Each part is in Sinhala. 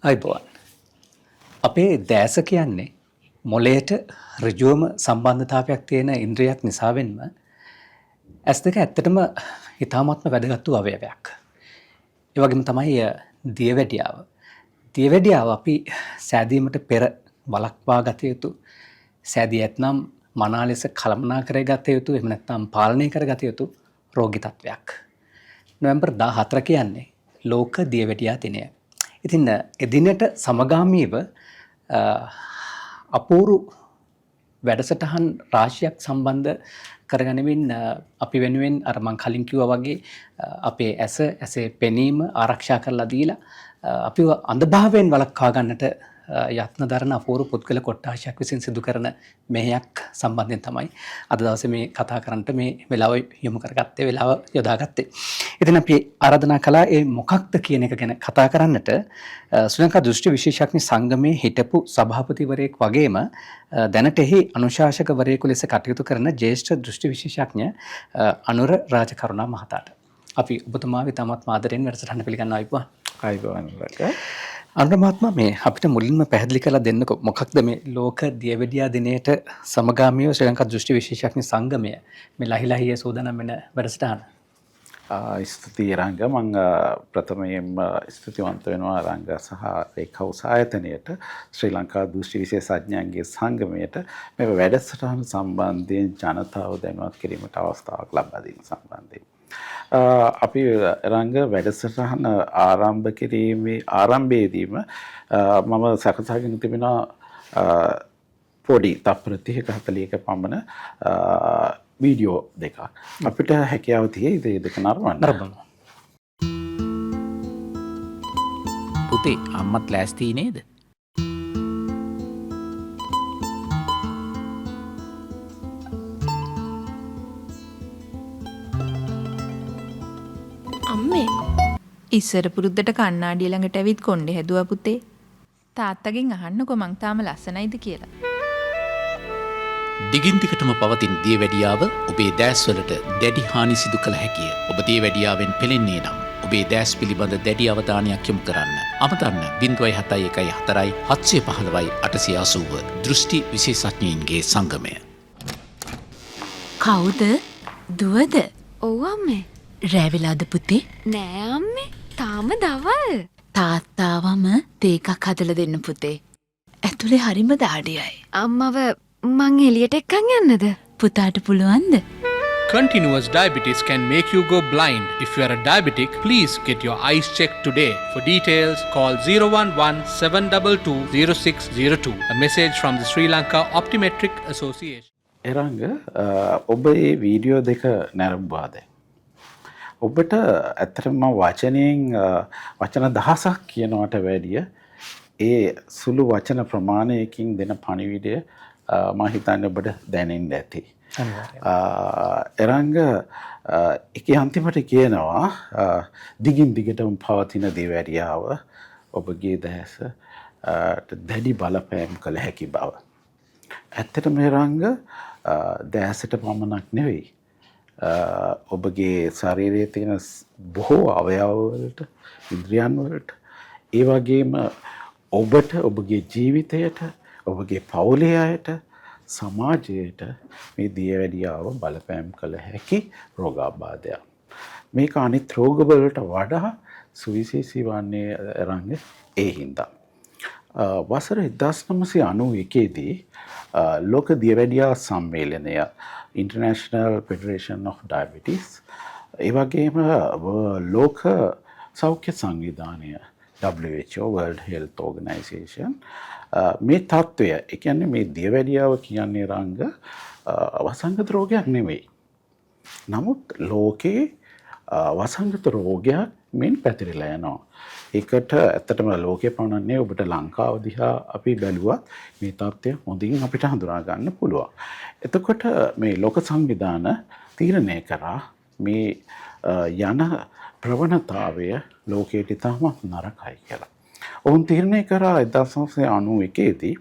අයිබෝන් අපේ දැස කියන්නේ මොලයට ඍජුවම සම්බන්ධතාවයක් තියෙන ඉන්ද්‍රියක් නිසාවෙන්ම ඇස් දෙක ඇත්තටම ඉතාමත්ම වැදගත් වූ අවයවයක්. ඒ වගේම තමයි දියවැඩියාව. දියවැඩියාව අපි සෑදීමට පෙර වළක්වා ගත යුතු, සෑදී ඇතනම් මනා ලෙස කළමනාකර ගත යුතු, එහෙම නැත්නම් පාලනය කර ගත යුතු රෝගී තත්වයක්. නොවැම්බර් 14 කියන්නේ ලෝක දියවැඩියා දිනය. ඉතින් එදිනට සමගාමීව අපූරු වැඩසටහන් රාශියක් සම්බන්ධ කරගනිමින් අපි වෙනුවෙන් අර මං කලින් කිව්වා වගේ අපේ ඇසේ පෙනීම ආරක්ෂා කරලා දීලා අපිව අන්ධභාවයෙන් වළක්වා ගන්නට යත්න දරන අපූරු පුද්ගල කොට්ටාශයක් විසින් සිදු කරන මෙහෙයක් සම්බන්ධයෙන් තමයි අද දවසේ මේ කතා කරන්නට මේ වෙලාව යොමු කරගත්තේ, වෙලාව යොදාගත්තේ. ඉතින් අපි ආරාධනා කළා ඒ මොකක්ද කියන එක ගැන කතා කරන්නට ශ්‍රී ලංකා දෘෂ්ටි විශේෂඥ සංගමයේ හිටපු සභාපතිවරයෙක් වගේම දැනට එහි අනුශාසකවරයෙකු ලෙස කටයුතු කරන ජ්‍යෙෂ්ඨ දෘෂ්ටි විශේෂඥ අනුර රාජකරුණා මහතාට අපි ඔබතුමාව ඉතාමත් ආදරෙන් වැඩසටහන පිළිගන්නවා. අයිබෝන් අනුර මහත්මයා, මේ අපිට මුලින්ම පැහැදිලි කරලා දෙන්නකෝ මොකක්ද මේ ලෝක දියවැඩියා දිනයට සමගාමීව ශ්‍රී ලංකා දෘෂ්ටි විශේෂඥ සංගමය මේ ලහිලහියේ සූදානම් වෙන වැඩසටහන? ස්තුතියි රංග. මම ප්‍රථමයෙන්ම ස්තුතිවන්ත වෙනවා රංග සහ රේඛා ආයතනයට, ශ්‍රී ලංකා දෘෂ්ටි විශේෂඥයන්ගේ සංගමයට මේ වැඩසටහන සම්බන්ධයෙන් ජනතාව දැනුවත් කිරීමට අවස්ථාවක් ලබා දීම සම්බන්ධයෙන් අපි රංග වැඩසටහන ආරම්භ කිරීමේ ආරම්භයේදීම මම සකසාගෙන තිබෙනවා පොඩි තප්පර 30ක 40ක පමණ වීඩියෝ දෙකක්. අපිට හැකියාව තියෙයි ඒ දෙක නරඹන්න. පුතේ අම්මත් ලෑස්ති නේද? අම්මේ ඉස්සර පුරුද්දට කණ්ණාඩිය ළඟට ඇවිත් කොණ්ඩේ හැදුවා පුතේ. තාත්තගෙන් අහන්නකෝ මං තාම ලස්සනයිද කියලා. දිගින් දිගටම පවතින දියවැඩියාව ඔබේ දැස්වලට දැඩි හානි සිදු කළ හැකිය. ඔබ දියවැඩියාවෙන් පෙළෙන්නේ නම් ඔබේ දැස් පිළිබඳ දැඩි අවධානයක් යොමු කරන්න. අමතන්න 0.71 715 880 දෘෂ්ටි විශේෂඥයින්ගේ සංගමය. කවුද? දුවද? ඔව් අම්මේ. රෑ වෙලාද පුතේ? නෑ අම්මේ. තාම දවල්. තාත්තාවම තේ එකක් හදලා දෙන්න පුතේ. ඇතුලේ හරිම දාඩියයි. අම්මව මං එළියට එක්කන් යන්නද? පුතාට පුළුවන්ද? Continuous diabetes can make you go blind. If you are a diabetic, please get your eyes checked today. For details, call 011-722-0602. A message from the Sri Lanka Optometric Association. Eranga ඔබ මේ වීඩියෝ දෙක නරඹුවාද? ඔබට ඇත්තටම වචනයෙන් වචන දහසක් කියනවට වැඩිය ඒ සුළු වචන ප්‍රමාණයකින් දෙන පණිවිඩය මම හිතන්නේ ඔබට දැනෙන්න ඇති. එරංග ඒකේ අන්තිමට කියනවා දිගින් දිගටම පවතින දියවැඩියාව ඔබගේ දැස දැඩි බලපෑම් කළ හැකි බව. ඇත්තටම එරංග දැසට පමණක් නෙවෙයි, ඔබගේ ශරීරයේ තියෙන බොහෝ අවයවවලට, ඉන්ද්‍රියන් වලට, ඒ වගේම ඔබට, ඔබගේ ජීවිතයට, ඔබගේ පවුලේ අයට, සමාජයට මේ දියවැඩියාව බලපෑම් කළ හැකි රෝගාබාධයක්. මේක අනිත් රෝගවලට වඩා සුවිශේෂී වන්නේ රංග ඒ හින්දා. වසර 1991 දී ලෝක දියවැඩියා සම්මේලනය, International Federation of Diabetes, ඒ වගේම ලෝක සෞඛ්‍ය සංවිධානය WHO, World Health Organization, මේ තත්ත්වය, ඒ කියන්නේ මේ දියවැඩියාව කියන්නේ රංග වසංගත රෝගයක් නෙවෙයි. නමුත් ලෝකේ වසංගත රෝගයක් මෙන් පැතිරිලා යනවා. ඒකට ඇත්තටම ලෝකේ පමණක් ඔබට ලංකාව දිහා අපි බැලුවත් මේ තත්ත්වය හොඳින් අපිට හඳුනා ගන්න පුළුවන්. එතකොට මේ ලෝක සංවිධාන තීරණය කරා මේ යන ප්‍රවණතාවය ලෝකයට ඉතාමත් නරකයි කියලා. ඔවුන් තීරණය කරා 1991 දී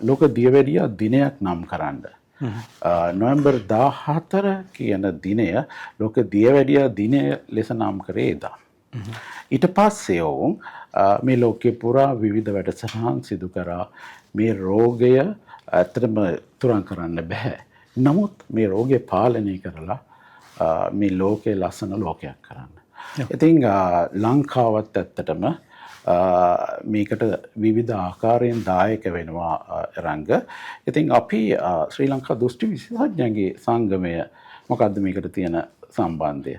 ලෝක දියවැඩියා දිනයක් නම් කරන්න. නොවැම්බර් 14 කියන දිනය ලෝක දියවැඩියා දිනය ලෙස නම් කරේ එදා. ඊට පස්සේ ඔවුන් මේ ලෝකේ පුරා විවිධ වැඩසටහන් සිදු කරා. මේ රෝගය ඇත්තටම තුරන් කරන්න බෑ. නමුත් මේ රෝගය පාලනය කරලා මේ ලෝකේ ලස්සන ලෝකයක් කරන්න. ඉතින් ලංකාවත් ඇත්තටම මේකට විවිධ ආකාරයෙන් දායක වෙනවා රංග. ඉතින් අපි ශ්‍රී ලංකා දෘෂ්ටි විශේෂඥයන්ගේ සංගමය මොකද්ද මේකට තියෙන සම්බන්ධය?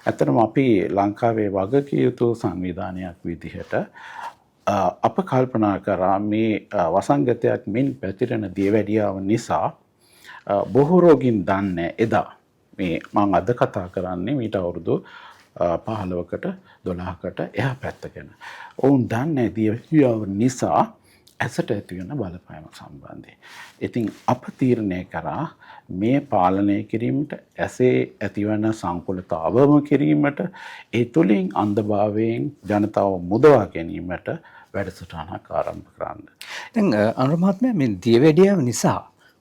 ඇත්තටම අපි ලංකාවේ වගකිය යුතු සංවිධානයක් විදිහට අප කල්පනා කරා මේ වසංගතයක් මෙන් පැතිරෙන දියවැඩියාව නිසා බොහෝ රෝගීන් දන්නේ එදා මේ මම අද කතා කරන්නේ මීට අවුරුදු 15කට 12කට එහා පැත්ත ගැන. ඔවුන් දන්නේ දියවැඩියාව නිසා ඇසට ඇති වෙන බලපෑම සම්බන්ධයෙන්. ඉතින් අප තීරණය කරා මේ පාලනය කිරීමට ඇසේ ඇතිවන සංකුලතාවම කිරීමට ඒ තුළින් අන්ධභාවයෙන් ජනතාව මුදවා ගැනීමට වැඩසටහනක් ආරම්භ කරන්න. දැන් අනුර මහත්මයා මේ දියවැඩියාව නිසා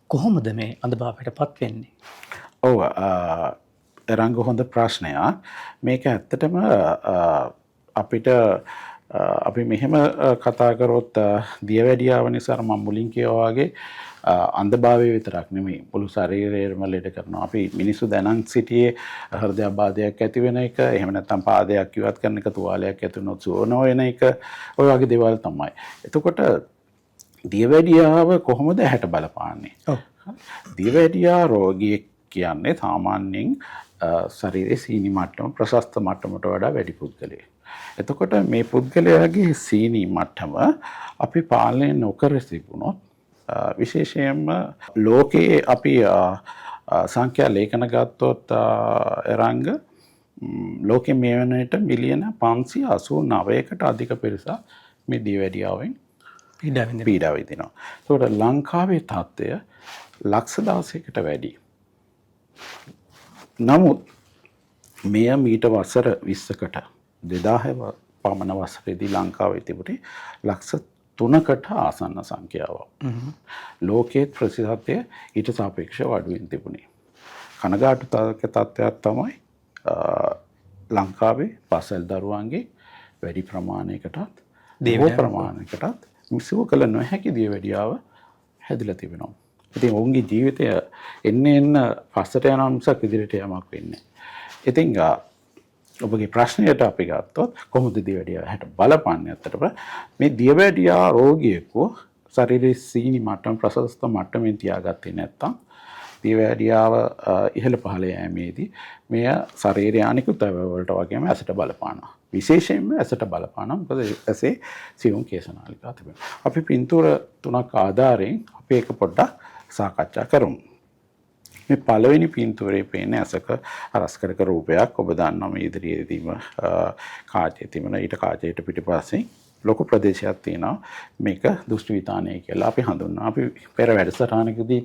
කොහොමද මේ අන්ධභාවයට පත් වෙන්නේ? ඔව් රංග හොඳ ප්‍රශ්නයක්. මේක ඇත්තටම අපිට අපි මෙහෙම කතා කරොත් දියවැඩියාව නිසා මම මුලින් කියවා වගේ අන්ධභාවය විතරක් නෙමෙයි මුළු ශරීරයම ලෙඩ කරනවා. අපි මිනිස්සු දැනන් සිටියේ හෘදයාබාධයක් ඇති වෙන එක, එහෙම නැත්නම් පාදයක් ඉවත් කරන එක, තුවාලයක් ඇති වුණොත් සුවන වෙන එක, ඔය වගේ දේවල් තමයි. එතකොට දියවැඩියාව කොහොමද ඇහැට බලපාන්නේ? දියවැඩියා රෝගියෙක් කියන්නේ සාමාන්‍යයෙන් ශරීරයේ සීනි මට්ටම ප්‍රශස්ත මට්ටමට වඩා වැඩි පුද්ගලයෙක්. එතකොට මේ පුද්ගලයාගේ සීනි මට්ටම අපි පාලනය නොකර තිබුණොත් විශේෂයෙන්ම ලෝකයේ අපි සංඛ්‍යා ලේඛන ගත්තොත් රංග ලෝකෙ මේ වෙනට මිලියන 589කට අධික පිරිසක් මේ දියවැඩියාවෙන් පීඩා විඳිනවා. ඒකට ලංකාවේ තත්ත්වය ලක්ෂ 16කට වැඩි. නමුත් මෙය මීට වසර 20කට 2000 පමණ වසරේදී ලංකාවේ තිබුණේ ලක්ෂ 3කට ආසන්න සංඛ්‍යාවක්. ලෝකයේ ප්‍රතිශතය ඊට සාපේක්ෂව අඩුවෙන් තිබුණේ. කනගාටුදායක තත්ත්වයක් තමයි ලංකාවේ පසල් දරුවන්ගේ වැඩි ප්‍රමාණයකටත් දේව ප්‍රමාණයකටත් මිසුව කළ නොහැකි දියවැඩියාව හැදිලා තිබෙනවා. ඉතින් ඔවුන්ගේ ජීවිතය එන්න පස්සට යනවා මිසක් ඉදිරියට යamak වෙන්නේ නැහැ. ඉතින් ඔබගේ ප්‍රශ්නයට අපි ගත්තොත් කොහොමද දියවැඩියාව හැට බලපන්නේ? අතරම මේ දියවැඩියා රෝගියෙකු ශරීරයේ සීනි මට්ටම ප්‍රශස්ත මට්ටමින් තියාගත්තේ නැත්නම් දියවැඩියාව ඉහළ පහළ යෑමේදී මෙය ශරීරයේ අනිකුත් අවයව වලට වගේම ඇසට බලපානවා. විශේෂයෙන්ම ඇසට බලපානවා. මොකද ඇසේ සියුම් කේශනාලිකා තිබෙනවා. අපි පින්තූර 3ක් ආධාරයෙන් අපි ඒක පොඩ්ඩක් සාකච්ඡා කරමු. මේ පළවෙනි පින්තූරයේ පේන ඇසක රස්කරක රූපයක්. ඔබ දන්නවා මේ ඉදිරියේදීම කාචයේ තිබෙන ඊට කාචයට පිටිපස්සේ ලොකු ප්‍රදේශයක් තියෙනවා. මේක දෘෂ්ටි විතානය කියලා අපි හඳුන්වනවා. අපි පෙර වැඩසටහනකදී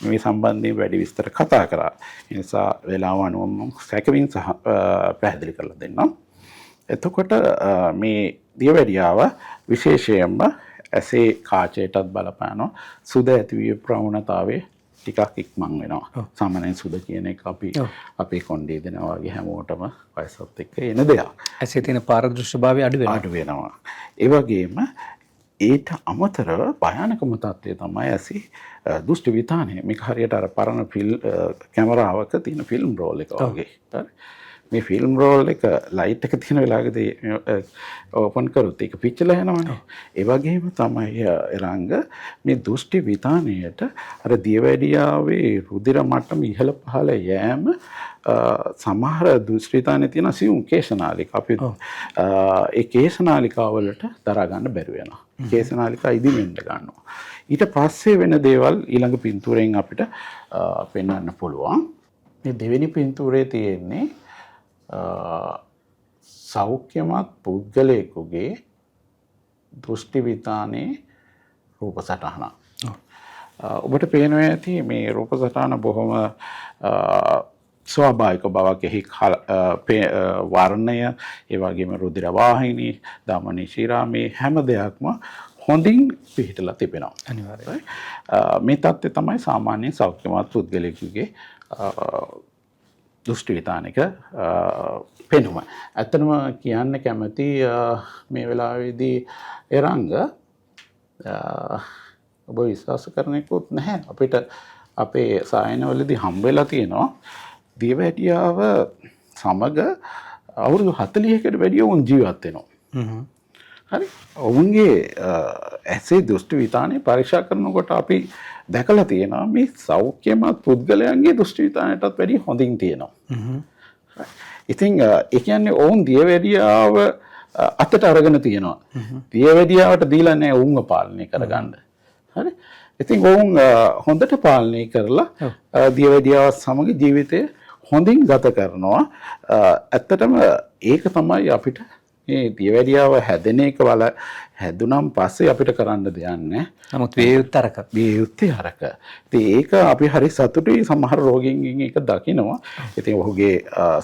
මේ සම්බන්ධයෙන් වැඩි විස්තර කතා කරා. ඒ නිසා වේලාව අනුව සැකවින් සහ පැහැදිලි කරලා දෙන්නම්. එතකොට මේ දියවැඩියාව විශේෂයෙන්ම ඇසේ කාචයටත් බලපානවා. සුද ඇතිවීම ප්‍රවණතාවයේ ටිකක් ඉක්මන් වෙනවා. සාමාන්‍යයෙන් සුද කියන එක අපි අපේ කොණ්ඩේ දෙනවා වගේ හැමෝටම වයසත් එක්ක එන දෙයක්. ඇසේ තියෙන පාරදෘශ්‍යභාවය අඩු වෙනවා. ඒ වගේම ඊට අමතරව භයානකම තත්ත්වය තමයි ඇසේ දෘෂ්ටි විතානය. මේක හරියට අර පරණ කැමරාවක තියෙන ෆිල්ම් රෝල් එක වගේ. මේ ෆිල්ම් රෝල් එක ලයිට් එක තියෙන වෙලාවකදී ඕපන් කරොත් ඒක පිච්චලා යනවනේ. ඒ වගේම තමයි රංග මේ දෘෂ්ටි විතානයට අර දියවැඩියාවේ රුධිර මට්ටම ඉහළ පහළ යෑම සමහර දෘෂ්ටි විතානයේ තියෙන සියුම් කේශනාලිකා අපි ඒ කේශනාලිකා වලට දරා ගන්න බැරි වෙනවා. කේශනාලිකා ඉදිමෙන්න ගන්නවා. ඊට පස්සේ වෙන දේවල් ඊළඟ පින්තූරයෙන් අපිට පෙන්වන්න පුළුවන්. මේ දෙවෙනි පින්තූරයේ තියෙන්නේ සෞඛ්‍යමත් පුද්ගලයෙකුගේ දෘෂ්ටි විතානයේ රූප සටහන. ඔබට පේනවා ඇති මේ රූප සටහන බොහොම ස්වාභාවික බවක් එහි වර්ණය, ඒ වගේම රුධිර වාහිනී, ධමනී ශිරා මේ හැම දෙයක්ම හොඳින් පිහිටලා තිබෙනවා. අනිවාර්යයෙන් මේ தත්ත්වය තමයි සාමාන්‍ය සෞඛ්‍යමත් පුද්ගලයෙකුගේ දෘෂ්ටි විතානික පෙනුම. ඇත්තටම කියන්න කැමති මේ වෙලාවේදී එරංග ඔබ විශ්වාස කරනෙකුත් නැහැ අපිට අපේ සායනවලදී හම්බවෙලා තියෙනවා දියවැඩියාව සමග අවුරුදු 40කට වැඩිය වුන් ජීවත් වෙනවා. හරි ඔවුන්ගේ ඇසේ දෘෂ්ටි විතානය පරීක්ෂා කරනකොට අපි දැකලා තියෙනවා මේ සෞඛ්‍යමත් පුද්ගලයන්ගේ දෘෂ්ටි විතානයටත් වැඩිය හොඳින් තියෙනවා. ඉතින් ඒ කියන්නේ ඔවුන් දියවැඩියාව අතට අරගෙන තියෙනවා. දියවැඩියාවට දීලා නැහැ ඔවුන්ව පාලනය කරගන්න. හරි. ඉතින් ඔවුන් හොඳට පාලනය කරලා දියවැඩියාව සමග ජීවිතය හොඳින් ගත කරනවා. ඇත්තටම ඒක තමයි අපිට මේ දියවැඩියාව හැදෙන එක වල හැදුනම් පස්සේ අපිට කරන්න දෙයක් නැහැ. නමුත් වේයුත්තරක වේයුත්තේ අරක. ඉතින් ඒක අපි හරි සතුටුයි සමහර රෝගීන්ගෙන් ඒක දකිනවා. ඉතින් ඔහුගේ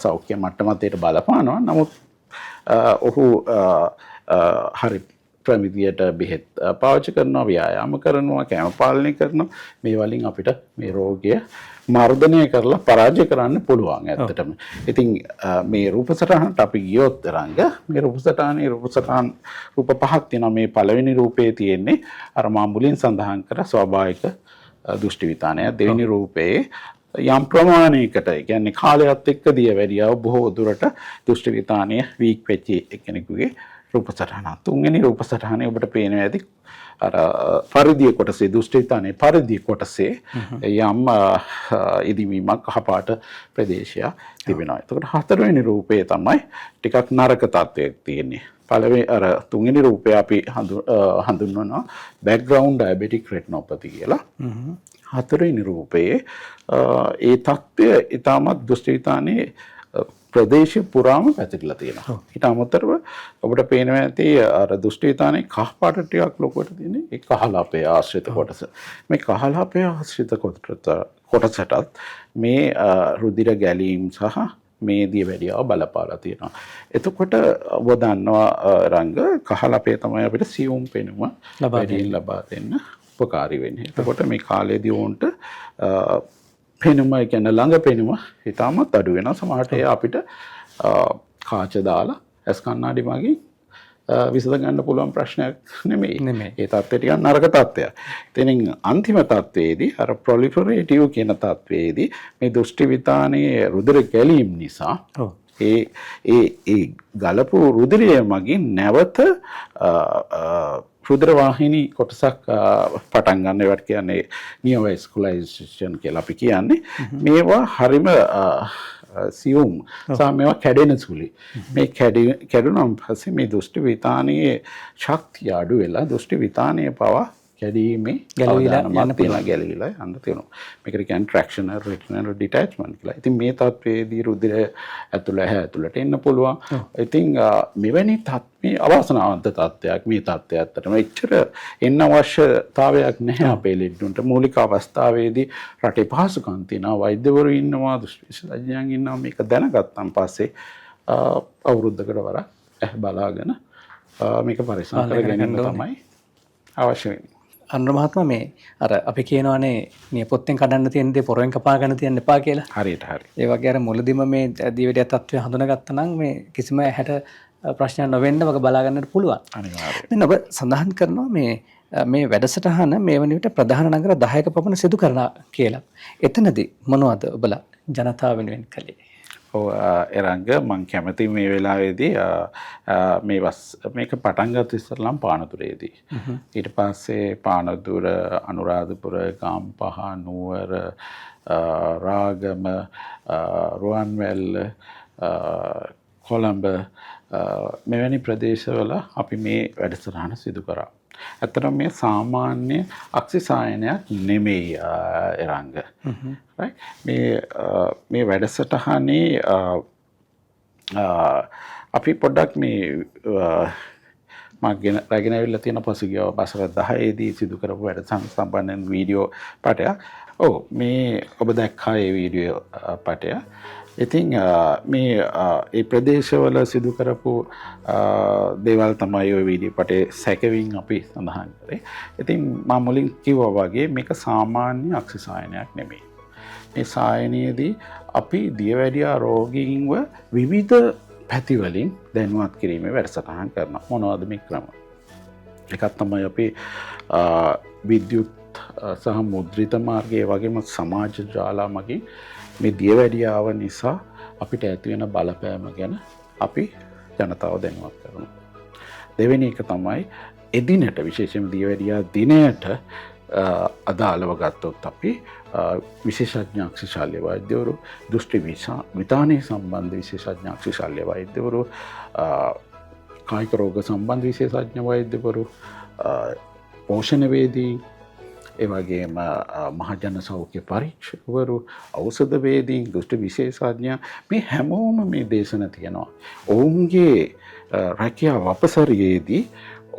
සෞඛ්‍ය මට්ටමත් ඒට බලපානවා. නමුත් ඔහු හරි ප්‍රමිතියට බෙහෙත් පාවිච්චි කරනවා, ව්‍යායාම කරනවා, කැම පාලනය කරනවා. මේ වලින් අපිට මේ රෝගය මර්ධනය කරලා පරාජය කරන්න පුළුවන් ඇත්තටම. ඉතින් මේ රූප සටහනට අපි ගියොත් රංග මේ රූප රූප පහක් තියෙනවා. මේ පළවෙනි රූපේ තියෙන්නේ අර මා මුලින් සඳහන් කර ස්වාභාවික දෘෂ්ටි විතානය. දෙවෙනි රූපේ යම් ප්‍රමාණයකට කියන්නේ කාලයත් එක්ක දියවැඩියාව බොහෝ දුරට දෘෂ්ටි විතානය වීක් වෙච්ච කෙනෙකුගේ රූප සටහන. තුන්වෙනි රූප සටහනේ ඔබට පේනවා ඇති අර පරිධිය කොටසේ දෘෂ්ටි විතානයේ පරිධිය කොටසේ යම් ඉදිවීමක් කහපාට ප්‍රදේශයක් තිබෙනවා. එතකොට හතරවෙනි රූපේ තමයි ටිකක් නරක තත්වයක් තියෙන්නේ. පළවෙනි අර තුන්වෙනි රූපය අපි හඳුන්වනවා බෑග්ග්‍රවුන්ඩ් ඩයබටික් රෙටිනෝපති කියලා. හතරවෙනි රූපයේ ඒ තත්ත්වය ඊටමත් දෘෂ්ටි විතානයේ ප්‍රදේශ පුරාම පැතිරලා තියෙනවා. ඊට අමතරව ඔබට පේනවා ඇති අර දෘෂ්ටි විතානයේ කහ පාට ටිකක් ලොකුවට තියෙන ඒ කහලාපය ආශ්‍රිත කොටස. මේ කහලාපය ආශ්‍රිත කොටසටත් මේ රුධිර ගැලීම් සහ මේ දියවැඩියාව බලපාලා තියෙනවා. එතකොට ඔබ දන්නවා රංග කහලාපය තමයි අපිට සියුම් පෙනුම වැඩියෙන් ලබා දෙන්න උපකාරී වෙන්නේ. එතකොට මේ කාලේදී වොන්ට පෙනුම කියන්නේ ළඟ පෙනුම ඉතාමත් අඩු වෙනවා. සමහරට ඒ අපිට කාච දාලා ඇස් කණ්ණාඩි මගින් විසඳ ගන්න පුළුවන් ප්‍රශ්නයක් නෙමෙයි. ඒ තත්ත්වය ටිකක් නරක තත්ත්වයක්. ඉතින් අන්තිම තත්ත්වයේදී අර ප්‍රොලිෆරේටිව් කියන තත්ත්වයේදී මේ දෘෂ්ටි විතානයේ රුධිර ගැලීම් නිසා ඒ ගලපු රුධිරය මගින් නැවත රුධිර ವಾಹಿನಿ කොටසක් පටන් ගන්න. ඒවට කියන්නේ නියෝවැස්කුලයිසේෂන් කියලා අපි කියන්නේ. මේවා හරිම සියුම් සහ මේවා කැඩෙන සුළි. මේ කැඩුනන් පස්සේ මේ දෘෂ්ටි විතානයේ ශක්තිය අඩු වෙලා දෘෂ්ටි විතානයේ පවා කැඩීමේ ගැලවිලා යන්න තියෙනවා. මේකට කියන්නේ ට්‍රැක්ෂනල් රෙටිනල් ඩිටැච්මන්ට් කියලා. ඉතින් මේ තත්ත්වයේදී රුධිරය ඇතුළට එන්න පුළුවන්. ඉතින් මෙවැනි මේ අවාසනාවන්ත තත්ත්වයක් මේ තත්ත්වය ඇත්තටම එච්චර එන්න අවශ්‍යතාවයක් නැහැ අපේ ලෙඩුන්ට. මූලික අවස්ථාවේදී රටේ පහසුකම් තියෙනවා, වෛද්‍යවරු ඉන්නවා, දෘෂ්ටි විශේෂඥයන් ඉන්නවා. මේක දැනගත්තන් පස්සේ අවුරුද්දකට වරක් බලාගෙන මේක පරිස්සම් කරගෙන තමයි අවශ්‍ය වෙන්නේ. අනුර මහත්මයා මේ අර අපි කියනවානේ නියපොත්තෙන් කඩන්න තියෙන දේ පොරෙන් කපා ගන්න තියන්න එපා කියලා. හරියට හරි. ඒ වගේ අර මුලදිම මේ දියවැඩියා තත්ත්වය හඳුනාගත්තා නම් මේ කිසිම ඇහැට ප්‍රශ්නයක් නොවෙන්න වගේ බලා ගන්නට පුළුවන්. අනිවාර්යයෙන්. දැන් ඔබ සඳහන් කරනවා මේ වැඩසටහන මේ වන විට ප්‍රධාන නගර 10ක පමණ සිදු කරනවා කියලා. එතනදී මොනවද ඔබලා ජනතාව වෙනුවෙන් කළේ? එරංග මං කැමති මේ වෙලාවේදී මේක පටන් ගත්ත ඉස්සරලම් පානදුරේදී. ඊට පස්සේ පානදුර, අනුරාධපුර, ගම්පහ, නුවර, රාගම, රුවන්වැල්ල, කොළඹ මෙවැනි ප්‍රදේශවල අපි මේ වැඩසටහන සිදු කරා. ඇත්තටම මේ සාමාන්‍ය අක්ෂිසායනයක් නෙමෙයි එරංග. මේ වැඩසටහනේ අපි පොඩ්ඩක් මේ මම රැගෙන ඇවිල්ලා තියෙන පසුගිය වසර 10ේදී සිදු කරපු වැඩසටහන සම්බන්ධයෙන් වීඩියෝ පටයක්. මේ ඔබ දැක්කා ඒ වීඩියෝ පටය. ඉතින් ඒ ප්‍රදේශවල සිදු කරපු දේවල් තමයි ඔය වීඩියෝ පටේ සැකවින් අපි සඳහන් කරේ. ඉතින් මම මුලින් කිව්වා වගේ මේක සාමාන්‍ය අක්ෂිසායනයක් නෙමෙයි. මේ සායනයේදී අපි දියවැඩියා රෝගීන්ව විවිධ පැතිවලින් දැනුවත් කිරීමේ වැඩසටහන් කරනවා. මොනවද මේ ක්‍රම? එකක් තමයි අපි විද්‍යුත් සහ මුද්‍රිත මාර්ගයේ වගේම සමාජ ජාලා මගින් මේ දියවැඩියාව නිසා අපිට ඇති වෙන බලපෑම ගැන අපි ජනතාව දැනුවත් කරනවා. දෙවෙනි එක තමයි එදිනට විශේෂයෙන්ම දියවැඩියා දිනයට අදාළව ගත්තොත් අපි විශේෂඥ ශල්‍ය වෛද්‍යවරු, දෘෂ්ටි විතානය සම්බන්ධ විශේෂඥ ශල්‍ය වෛද්‍යවරු, කායික රෝග සම්බන්ධ විශේෂඥ වෛද්‍යවරු, පෝෂණවේදී, ඒ වගේම මහජන සෞඛ්‍ය පරීක්ෂකවරු, ඖෂධවේදීන්, දෘෂ්ටි විශේෂඥ මේ හැමෝම මේ දේශන තියෙනවා. ඔවුන්ගේ රැකියාව අපසරියේදී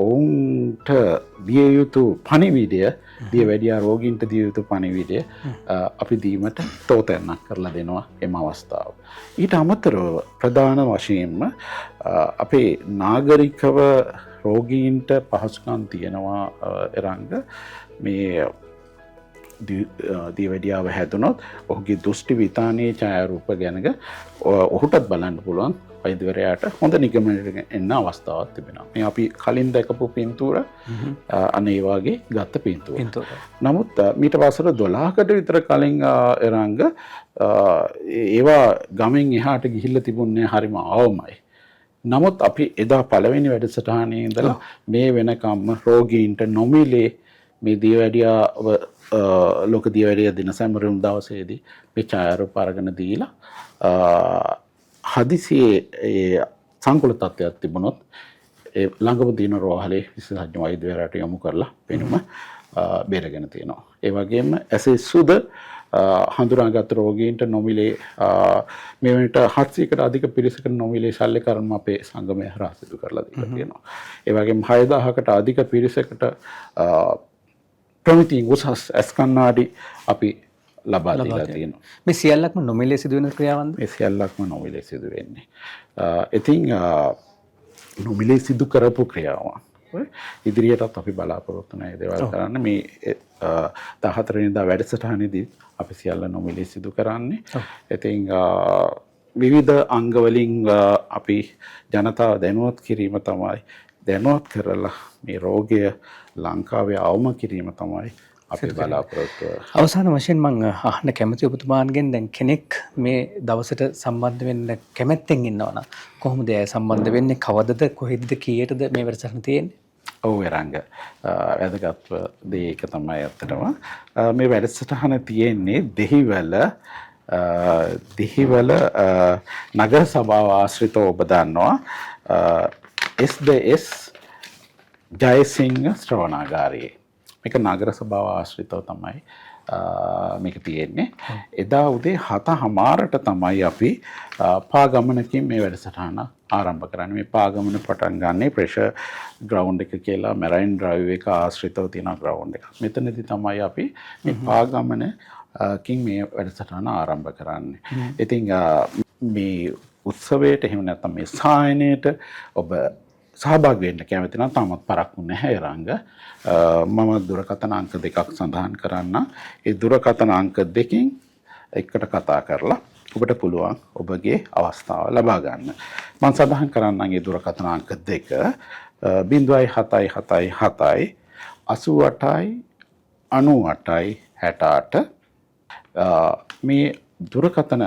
ඔවුන්ට දිය යුතු පණිවිඩය, දියවැඩියා රෝගීන්ට දිය යුතු පණිවිඩය අපි දීමට තෝතැන්නක් කරලා දෙනවා එම අවස්ථාව. ඊට අමතරව ප්‍රධාන වශයෙන්ම අපේ නාගරිකව රෝගීන්ට පහසුකම් තියෙනවා එරංග මේ දියවැඩියාව හැදුනොත් ඔහුගේ දෘෂ්ටි විතානයේ ඡායාරූප ගැනක ඔහුටත් බලන්න පුළුවන් වෛද්‍යවරයාට හොඳ නිගමනයකට එන්න අවස්ථාවක් තිබෙනවා. මේ අපි කලින් දැකපු පින්තූර අනේ වගේ ගත්ත පින්තූර. නමුත් මීට වසර 12කට විතර කලින් එරංග ඒවා ගමෙන් එහාට ගිහිල්ලා තිබුණේ හරිම අවමයි. නමුත් අපි එදා පළවෙනි වැඩසටහනේ ඉඳලා මේ වෙනකම්ම රෝගීන්ට නොමිලේ මේ දියවැඩියාව ලෝක දියවැඩියා දින සැමරුම් දවසේදී මේ ඡායාරූප අරගෙන දීලා හදිසියේ සංකුල තත්ත්වයක් තිබුණොත් ඒ ළඟම දින රෝහලේ විශේෂඥ වෛද්‍යවරයාට යොමු කරලා වෙනම බේරගෙන තියෙනවා. ඒ වගේම ඇසේ සුද හඳුනාගත් රෝගීන්ට නොමිලේ මේ වෙනට 700කට අධික පිරිසකට නොමිලේ ශල්‍ය කර්ම අපේ සංගමය හරහා සිදු කරලා දීලා තියෙනවා. ඒ වගේම 6000කට අධික පිරිසකට ප්‍රමිති උසස් ඇස් කණ්ණාඩි අපි ලබා දීලා තියෙනවා. මේ සියල්ලක්ම නොමිලේ සිදුවෙන ක්‍රියාවන්ද? මේ සියල්ලක්ම නොමිලේ සිදු වෙන්නේ. ඉතින් නොමිලේ සිදු කරපු ක්‍රියාවන් ඉදිරියටත් අපි බලාපොරොත්තු වෙන දේවල් කරන්න. මේ 14 වෙනිදා වැඩසටහනේදී අපි සියල්ල නොමිලේ සිදු කරන්නේ. ඉතින් විවිධ අංග වලින් අපි ජනතාව දැනුවත් කිරීම තමයි, දැනුවත් කරලා මේ රෝගය ලංකාවේ අවම කිරීම තමයි අපේ බලාපොරොත්තුව. අවසාන වශයෙන් මම අහන්න කැමති ඔබතුමාන්ගෙන් දැන් කෙනෙක් මේ දවසට සම්බන්ධ වෙන්න කැමැත්තෙන් ඉන්නවනම් කොහොමද ඒ සම්බන්ධ වෙන්නේ? කවදද, කොහෙදද, කීයටද මේ වැඩසටහන තියෙන්නේ? ඔව් එරංග වැදගත් දේ එක තමයි අත්තටම මේ වැඩසටහන තියෙන්නේ දෙහිවල නගර සභාව ආශ්‍රිතව ඔබ දන්නවා SDS ජයසිංහ ශ්‍රවණාගාරයේ. මේක නගර සභාව ආශ්‍රිතව තමයි මේක තියෙන්නේ. එදා උදේ 7:00ට තමයි අපි පාගමනකින් මේ වැඩසටහන ආරම්භ කරන්නේ. මේ පාගමන පටන් ගන්නේ ප්‍රෙෂර් ග්‍රවුන්ඩ් එක කියලා මැරයින් ඩ්‍රයිව් එක ආශ්‍රිතව තියෙන ග්‍රවුන්ඩ් එක. මෙතනදී තමයි අපි මේ පාගමනකින් මේ වැඩසටහන ආරම්භ කරන්නේ. ඉතින් මේ උත්සවයට එහෙම නැත්නම් මේ සායනයට ඔබ සහභාගී වෙන්න කැමති නම් තාමත් පරක්කු නැහැ රංග. මම දුරකථන අංක 2ක් සඳහන් කරන්න. ඒ දුරකථන අංක 2කින් එකට කතා කරලා ඔබට පුළුවන් ඔබගේ අවස්ථාව ලබා ගන්න. මම සඳහන් කරන්නම් ඒ දුරකථන අංක 2 0777 88 98 68. මේ දුරකථන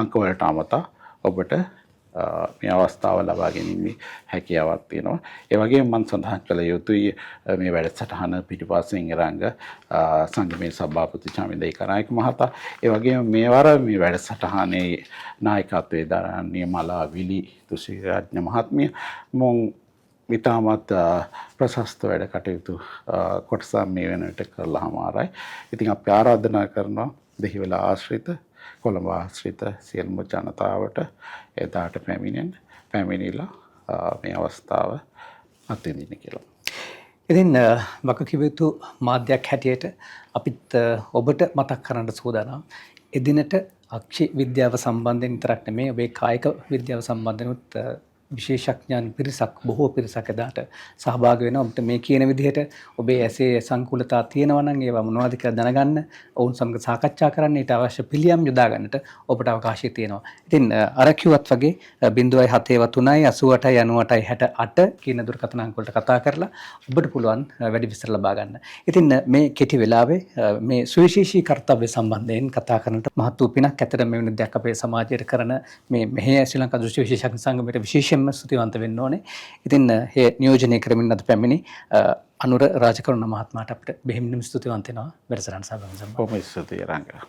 අංක වලට අමතා ඔබට මේ අවස්ථාව ලබා ගැනීමේ හැකියාවක් තියෙනවා. ඒ වගේම මම සඳහන් කළ යුතුයි මේ වැඩසටහන පිටිපස්සෙන් රංග සංගමේ සභාපති චමින්ද ඒකනායක මහතා, ඒ වගේම මේවර මේ වැඩසටහනේ නායකත්වයේ දරන්නේ මලා විලි තුසිරාජ්‍ය මහත්මිය. මොන් ඉතාමත් ප්‍රශස්ත වැඩ කටයුතු කොටසක් මේ වෙනට කරලා හමාරයි. ඉතින් අපි ආරාධනා කරනවා දෙහිවල ආශ්‍රිත, කොළඹ ආශ්‍රිත සියලුම ජනතාවට එදාට පැමිණිලා මේ අවස්ථාව අත්විඳින්න කියලා. ඉතින් වගකිව යුතු මාධ්‍යයක් හැටියට අපිත් ඔබට මතක් කරන්න සූදානම්. එදිනට අක්ෂි විද්‍යාව සම්බන්ධයෙන් විතරක් නෙමෙයි ඔබේ කායික විද්‍යාව සම්බන්ධනොත් විශේෂඥයන් පිරිසක් බොහෝ පිරිසක් එදාට සහභාගී වෙනවා. ඔබට මේ කියන විදිහට ඔබේ ඇසේ සංකූලතා තියෙනවා නම් ඒවා මොනවද කියලා දැනගන්න, ඔවුන් සමග සාකච්ඡා කරන්න, ඊට අවශ්‍ය පිළියම් යොදා ගන්නට ඔබට අවකාශය තියෙනවා. ඉතින් අර කිව්වත් වගේ 0.73 88 98 68 කියන දුරකථන අංක වලට කතා කරලා ඔබට පුළුවන් වැඩි විස්තර ලබා ගන්න. ඉතින් මේ කෙටි වෙලාවේ මේ සුවිශේෂී කාර්යය සම්බන්ධයෙන් කතා කරන්නට මහත් වූ පිනක්. ඇත්තට මේ වෙන දෙයක් අපේ සමාජයට කරන මේ මෙහි ශ්‍රී ලංකා දෘෂ්ටි විශේෂඥ සංගමයට විශේෂයෙන්ම ස්තුතිවන්ත වෙන්න ඕනේ. ඉතින් මේ නියෝජනය කරමින් අද පැමිණි අනුර රාජකරුණ මහත්මයාට අපිට බෙහෙවින්ම ස්තුතිවන්ත වෙනවා වැඩසටහන සහභාගී වෙන්න. බොහොම ස්තුතියි රංගා.